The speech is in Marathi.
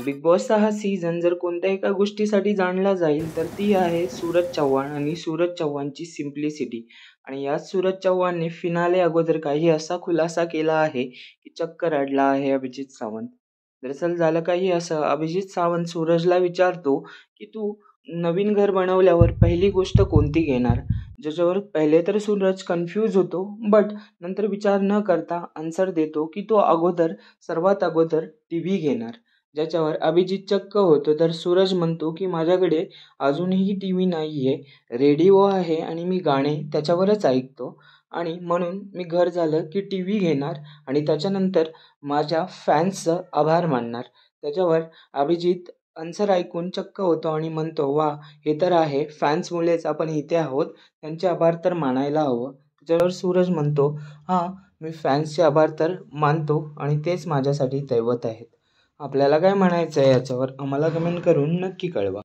बिग बॉसचा हा सीझन जर कोणत्या एका गोष्टीसाठी जाणला जाईल तर ती आहे सूरज चव्हाण आणि सूरज चव्हाणची सिम्प्लिसिटी. आणि याच सूरज चव्हाणने फिनाले अगोदर काही असा खुलासा केला आहे की चक्क रडला आहे अभिजित सावंत. दरअसल झालं काही असं, अभिजित सावंत सूरजला विचारतो की तू नवीन घर बनवल्यावर पहिली गोष्ट कोणती घेणार. ज्याच्यावर पहिले तर सूरज कन्फ्यूज होतो, बट नंतर विचार न करता आन्सर देतो की तो सर्वात अगोदर टी व्ही घेणार. ज्याच्यावर अभिजित चक्क होतो, तर सूरज म्हणतो की माझ्याकडे अजूनही टी व्ही नाही आहे, रेडिओ आहे आणि मी गाणे त्याच्यावरच ऐकतो. आणि म्हणून मी घर झालं की टी व्ही घेणार आणि त्याच्यानंतर माझ्या फॅन्सचं आभार मानणार. त्याच्यावर अभिजित आन्सर ऐकून चक्क होतो आणि म्हणतो, वा, हे तर आहे, फॅन्समुळेच आपण इथे आहोत, त्यांचे आभार तर मानायला हवं. त्याच्यावर सूरज म्हणतो, हां, मी फॅन्सचे आभार तर मानतो आणि तेच माझ्यासाठी दैवत आहेत. आपल्याला काय म्हणायचं आहे याच्यावर आम्हाला कमेंट करून नक्की कळवा.